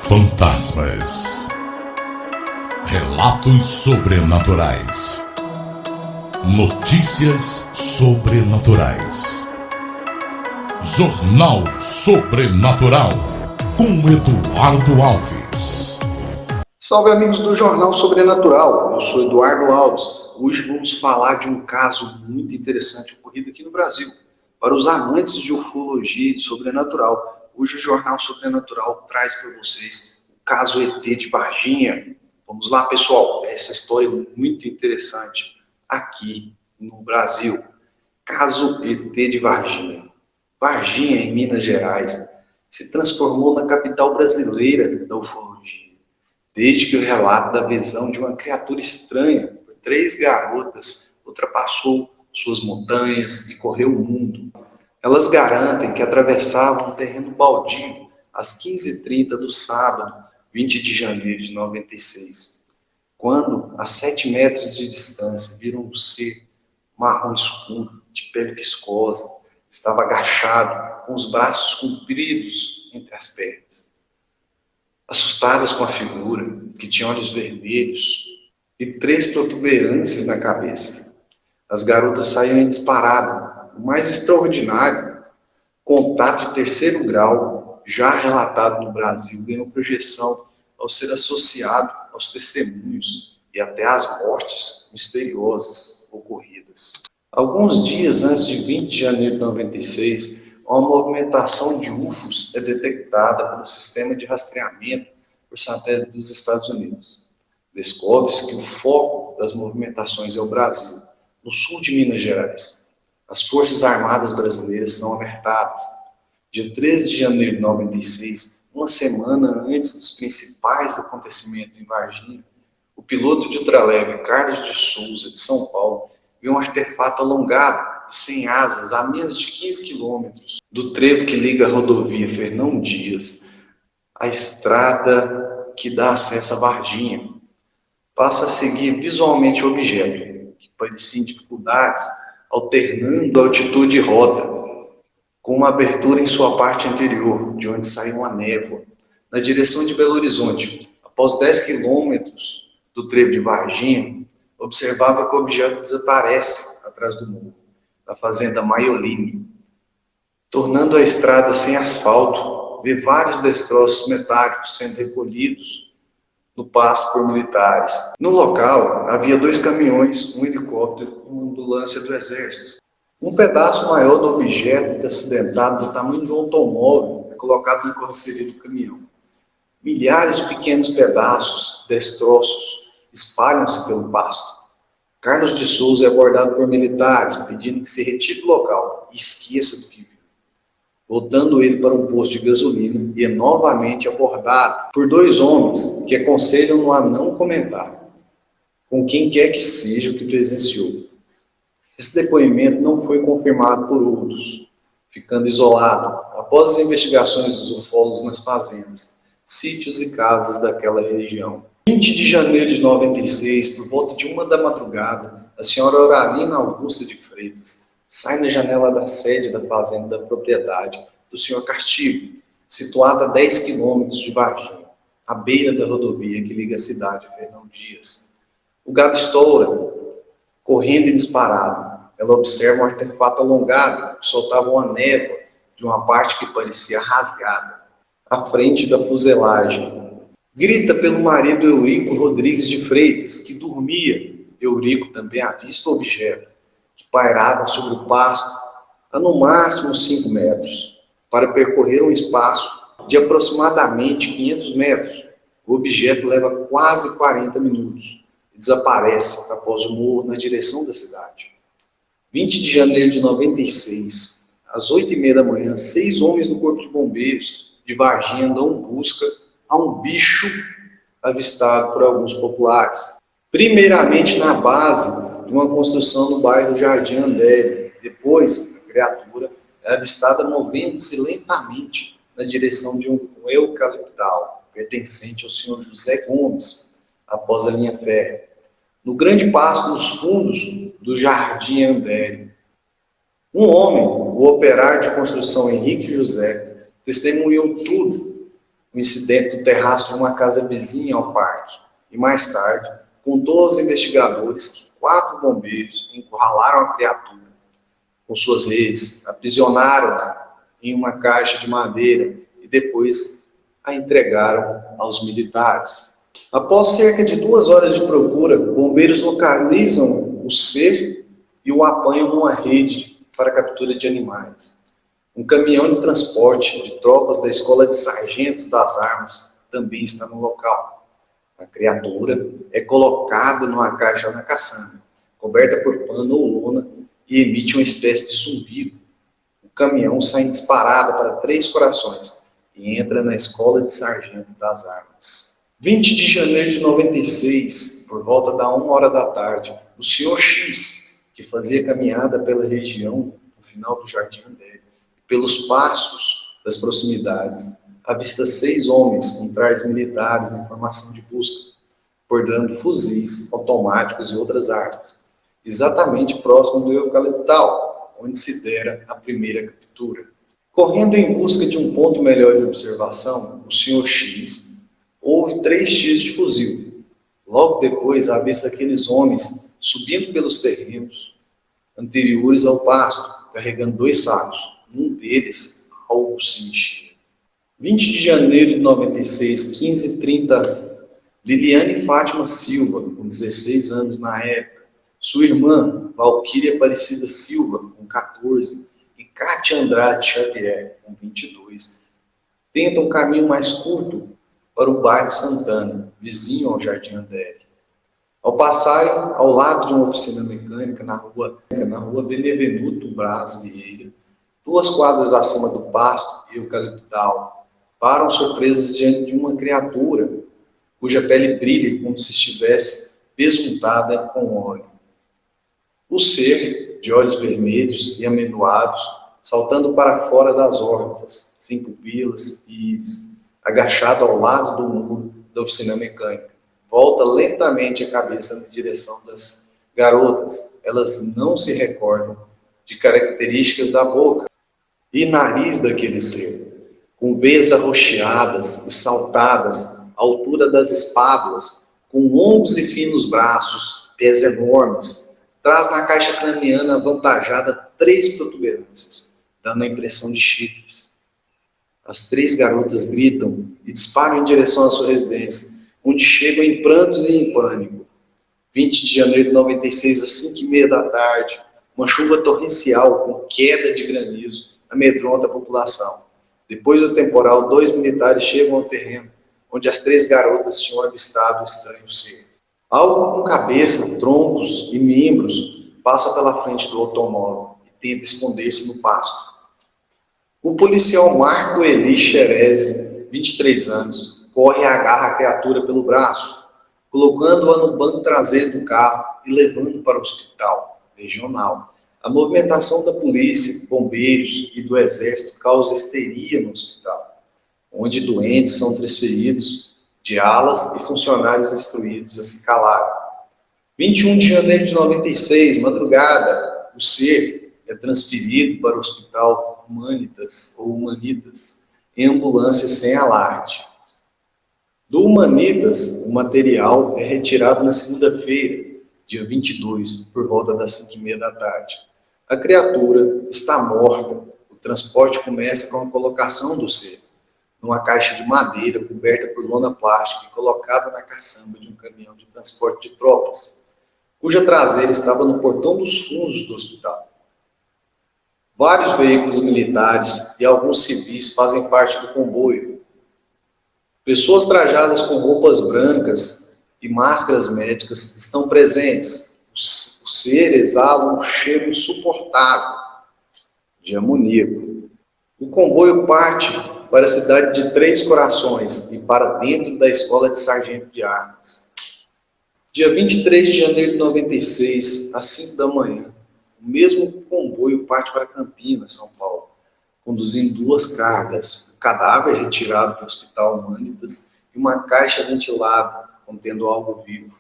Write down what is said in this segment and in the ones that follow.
Fantasmas, relatos sobrenaturais, notícias sobrenaturais, Jornal Sobrenatural, com Eduardo Alves. Salve, amigos do Jornal Sobrenatural, eu sou Eduardo Alves. Hoje vamos falar de um caso muito interessante ocorrido aqui no Brasil. Para os amantes de ufologia e sobrenatural, hoje o Jornal Sobrenatural traz para vocês o caso ET de Varginha. Vamos lá, pessoal, essa história é muito interessante aqui no Brasil. Caso ET de Varginha. Varginha, em Minas Gerais, se transformou na capital brasileira da ufologia, desde que o relato da visão de uma criatura estranha por 3 garotas ultrapassou suas montanhas e correu o mundo. Elas garantem que atravessavam um terreno baldio às 15h30 do sábado, 20 de janeiro de 96, quando, a 7 metros de distância, viram um ser marrom escuro, de pele viscosa, estava agachado, com os braços compridos entre as pernas. Assustadas com a figura, que tinha olhos vermelhos e 3 protuberâncias na cabeça, as garotas saíram em disparada. O mais extraordinário, contato de 3º grau, já relatado no Brasil, ganhou projeção ao ser associado aos testemunhos e até às mortes misteriosas ocorridas. Alguns dias antes de 20 de janeiro de 96, uma movimentação de UFOs é detectada pelo sistema de rastreamento por satélite dos Estados Unidos. Descobre-se que o foco das movimentações é o Brasil, no sul de Minas Gerais. As Forças Armadas Brasileiras são alertadas. Dia 13 de janeiro de 96, uma semana antes dos principais acontecimentos em Varginha, o piloto de ultraleve Carlos de Souza, de São Paulo, viu um artefato alongado e sem asas a menos de 15 quilômetros do trevo que liga a rodovia Fernão Dias à estrada que dá acesso a Varginha. Passa a seguir visualmente o objeto, que parecia em dificuldades, alternando a altitude e rota, com uma abertura em sua parte anterior, de onde saiu uma névoa, na direção de Belo Horizonte. Após 10 quilômetros do trevo de Varginha, observava que o objeto desaparece atrás do morro, na fazenda Maioline, tornando a estrada sem asfalto. Vê vários destroços metálicos sendo recolhidos no pasto por militares. No local, havia 2 caminhões, um helicóptero e uma ambulância do Exército. Um pedaço maior do objeto acidentado, do tamanho de um automóvel, é colocado na carroceria do caminhão. Milhares de pequenos pedaços, destroços, espalham-se pelo pasto. Carlos de Souza é abordado por militares, pedindo que se retire do local e esqueça do que viu. Voltando ele para um posto de gasolina e é novamente abordado por 2 homens que aconselham-no a não comentar com quem quer que seja o que presenciou. Esse depoimento não foi confirmado por outros, ficando isolado após as investigações dos ufólogos nas fazendas, sítios e casas daquela região. 20 de janeiro de 96, por volta de 1 da madrugada, a senhora Auralina Augusta de Freitas sai na janela da sede da fazenda da propriedade do senhor Castilho, situada a 10 quilômetros de Varginha, à beira da rodovia que liga a cidade a Fernão Dias. O gado estoura, correndo e disparado. Ela observa um artefato alongado que soltava uma névoa de uma parte que parecia rasgada, à frente da fuselagem. Grita pelo marido Eurico Rodrigues de Freitas, que dormia. Eurico também avista o objeto, que pairava sobre o pasto a no máximo 5 metros, para percorrer um espaço de aproximadamente 500 metros. O objeto leva quase 40 minutos e desaparece após o morro na direção da cidade. 20 de janeiro de 96, às 8h30 da manhã, 6 homens do Corpo de Bombeiros de Varginha dão busca a um bicho avistado por alguns populares. Primeiramente na base de uma construção no bairro Jardim Andere. Depois, a criatura é avistada movendo-se lentamente na direção de um eucaliptal, pertencente ao senhor José Gomes, após a linha férrea, no grande pasto nos fundos do Jardim Andere. Um homem, o operário de construção Henrique José, testemunhou tudo o incidente do terraço de uma casa vizinha ao parque. E mais tarde, contou aos investigadores que 4 bombeiros encurralaram a criatura com suas redes, aprisionaram-a em uma caixa de madeira e depois a entregaram aos militares. Após cerca de 2 horas de procura, bombeiros localizam o ser e o apanham numa rede para captura de animais. Um caminhão de transporte de tropas da Escola de Sargentos das Armas também está no local. A criatura é colocada numa caixa na caçamba, coberta por pano ou lona, e emite uma espécie de zumbido. O caminhão sai disparado para Três Corações e entra na Escola de Sargento das Armas. 20 de janeiro de 96, por volta da 1h da tarde, o Sr. X, que fazia caminhada pela região no final do Jardim André, pelos pastos das proximidades, avista 6 homens com trajes militares em formação de busca, portando fuzis automáticos e outras armas, exatamente próximo do eucaliptal, onde se dera a primeira captura. Correndo em busca de um ponto melhor de observação, o Sr. X ouve 3 tiros de fuzil. Logo depois, avista aqueles homens subindo pelos terrenos anteriores ao pasto, carregando 2 sacos. Um deles, algo se mexia. 20 de janeiro de 96, 15h30, Liliane Fátima Silva, com 16 anos na época, sua irmã, Valquíria Aparecida Silva, com 14, e Cátia Andrade Xavier, com 22, tentam um caminho mais curto para o bairro Santana, vizinho ao Jardim Andere. Ao passarem ao lado de uma oficina mecânica na rua Benevenuto Braz Vieira, 2 quadras acima do pasto e eucaliptal, param surpresas diante de uma criatura cuja pele brilha como se estivesse besuntada com óleo. O ser, de olhos vermelhos e amendoados, saltando para fora das órbitas, sem pupilas e íris, agachado ao lado do muro da oficina mecânica, volta lentamente a cabeça na direção das garotas. Elas não se recordam de características da boca e nariz daquele ser, com veias arroxeadas e saltadas à altura das espádulas, com longos e finos braços, pés enormes, traz na caixa craniana avantajada 3 protuberâncias, dando a impressão de chifres. As 3 garotas gritam e disparam em direção à sua residência, onde chegam em prantos e em pânico. 20 de janeiro de 96, às 5h30 da tarde, uma chuva torrencial com queda de granizo amedronta a população. Depois do temporal, 2 militares chegam ao terreno, onde as 3 garotas tinham avistado o estranho ser. Algo com cabeça, troncos e membros passa pela frente do automóvel e tenta esconder-se no pasto. O policial Marco Eli Xerez, 23 anos, corre e agarra a criatura pelo braço, colocando-a no banco traseiro do carro e levando para o hospital regional. A movimentação da polícia, bombeiros e do exército causa histeria no hospital, onde doentes são transferidos de alas e funcionários instruídos a se calarem. 21 de janeiro de 96, madrugada, o ser é transferido para o Hospital Humanitas, em ambulância sem alarde. Do Humanitas, o material é retirado na segunda-feira, dia 22, por volta das 5h30 da tarde. A criatura está morta. O transporte começa com a colocação do ser numa caixa de madeira coberta por lona plástica e colocada na caçamba de um caminhão de transporte de tropas, cuja traseira estava no portão dos fundos do hospital. Vários veículos militares e alguns civis fazem parte do comboio. Pessoas trajadas com roupas brancas e máscaras médicas estão presentes. O ser exala um cheiro insuportável de amoníaco. O comboio parte para a cidade de Três Corações e para dentro da Escola de Sargento de Armas. Dia 23 de janeiro de 96, às 5 da manhã, o mesmo comboio parte para Campinas, São Paulo, conduzindo 2 cargas, o cadáver retirado do Hospital Humanitas e uma caixa ventilada contendo algo vivo.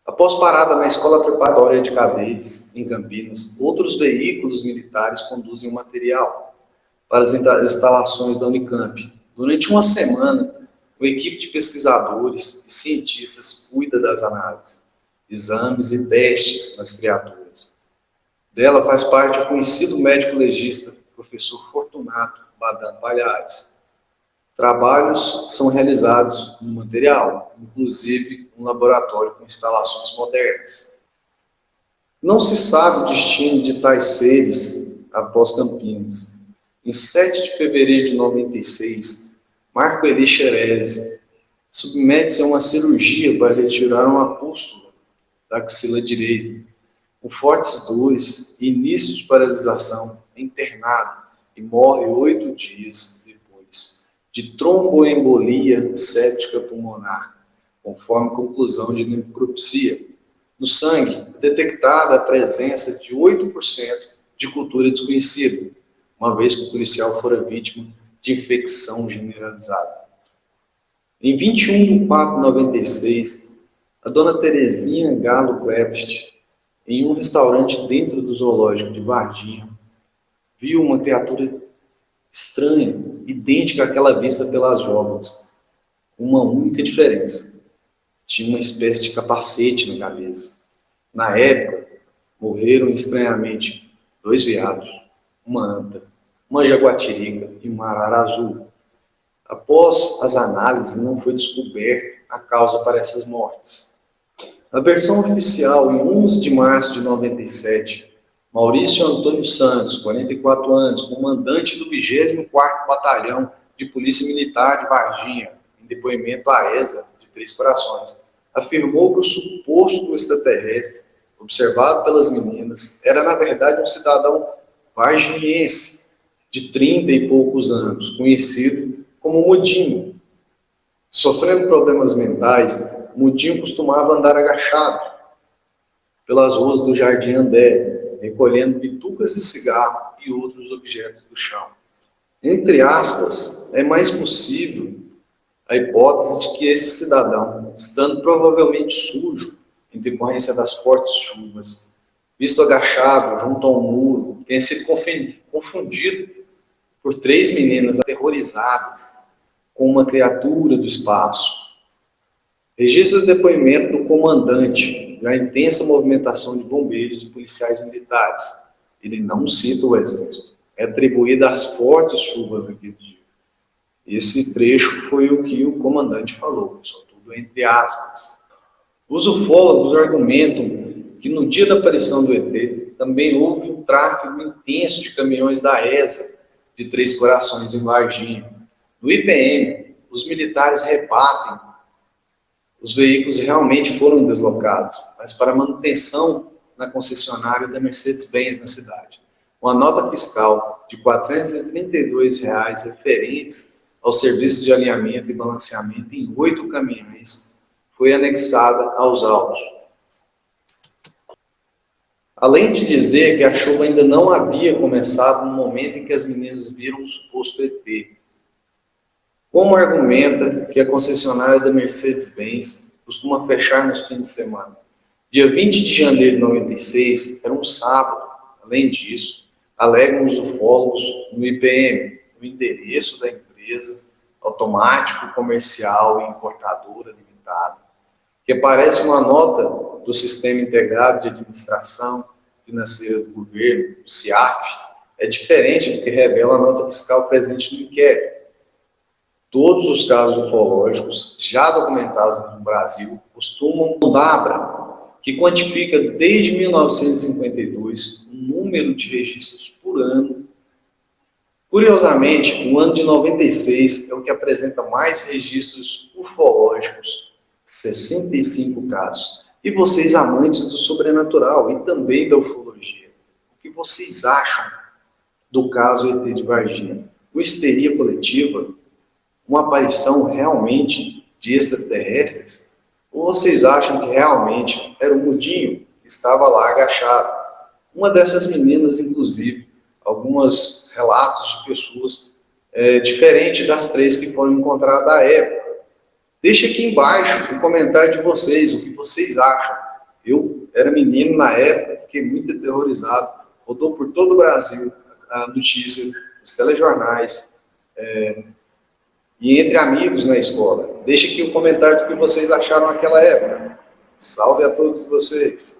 Após parada na Escola Preparatória de Cadetes, em Campinas, outros veículos militares conduzem o material para as instalações da Unicamp, Durante uma semana, uma equipe de pesquisadores e cientistas cuida das análises, exames e testes nas criaturas. Dela faz parte o conhecido médico legista, professor Fortunato Badan Palhares. Trabalhos são realizados no material, inclusive um laboratório com instalações modernas. Não se sabe o destino de tais seres após Campinas. Em 7 de fevereiro de 96, Marco Eli Xerezi submete-se a uma cirurgia para retirar uma pústula da axila direita. O Fortes 2, início de paralisação, é internado e morre 8 dias depois, de tromboembolia séptica pulmonar, conforme conclusão de necropsia. No sangue, é detectada a presença de 8% de cultura desconhecida, uma vez que o policial fora vítima de infecção generalizada. Em 21 de 4 de 96, a dona Terezinha Galo Klepst, em um restaurante dentro do zoológico de Varginha, viu uma criatura estranha, idêntica àquela vista pelas jovens, com uma única diferença: tinha uma espécie de capacete na cabeça. Na época, morreram estranhamente 2 veados, uma anta, uma jaguatirica e uma arara azul. Após as análises, não foi descoberta a causa para essas mortes. Na versão oficial, em 11 de março de 97, Maurício Antônio Santos, 44 anos, comandante do 24º Batalhão de Polícia Militar de Varginha, em depoimento à ESA de Três Corações, afirmou que o suposto extraterrestre, observado pelas meninas, era na verdade um cidadão varginhense, de 30 e poucos anos, conhecido como Mudinho. Sofrendo problemas mentais, Mudinho costumava andar agachado pelas ruas do Jardim André, recolhendo bitucas de cigarro e outros objetos do chão. Entre aspas, é mais possível a hipótese de que esse cidadão, estando provavelmente sujo em decorrência das fortes chuvas, visto agachado junto a um muro, tenha sido confundido por 3 meninas aterrorizadas com uma criatura do espaço. Registra o depoimento do comandante da intensa movimentação de bombeiros e policiais militares. Ele não cita o exército. É atribuída às fortes chuvas daquele dia. Esse trecho foi o que o comandante falou, só tudo entre aspas. Os ufólogos argumentam que no dia da aparição do ET também houve um tráfego intenso de caminhões da ESA de Três Corações em Varginha. No IPM, os militares rebatem os veículos realmente foram deslocados, mas para manutenção na concessionária da Mercedes-Benz na cidade. Uma nota fiscal de R$ 432 referentes ao serviço de alinhamento e balanceamento em 8 caminhões foi anexada aos autos. Além de dizer que a chuva ainda não havia começado no momento em que as meninas viram o suposto ET. Como argumenta que a concessionária da Mercedes-Benz costuma fechar nos fins de semana? Dia 20 de janeiro de 96 era um sábado. Além disso, alegam os ufólogos no IPM, o endereço da empresa automático, comercial e importadora limitada, que aparece uma nota do Sistema Integrado de Administração Financeira do Governo, o SIAF, é diferente do que revela a nota fiscal presente no inquérito. Todos os casos ufológicos já documentados no Brasil costumam DABRA, que quantifica desde 1952 o número de registros por ano. Curiosamente, o ano de 96 é o que apresenta mais registros ufológicos, 65 casos. E vocês, amantes do sobrenatural e também da ufologia, o que vocês acham do caso ET de Varginha? Uma histeria coletiva? Uma aparição realmente de extraterrestres? Ou vocês acham que realmente era o Mudinho que estava lá agachado? Uma dessas meninas, inclusive, alguns relatos de pessoas diferentes das 3 que foram encontradas da época. Deixe aqui embaixo o comentário de vocês, o que vocês acham. Eu era menino na época, fiquei muito aterrorizado. Rodou por todo o Brasil a notícia, os telejornais, e entre amigos na escola. Deixe aqui um comentário do que vocês acharam naquela época. Salve a todos vocês!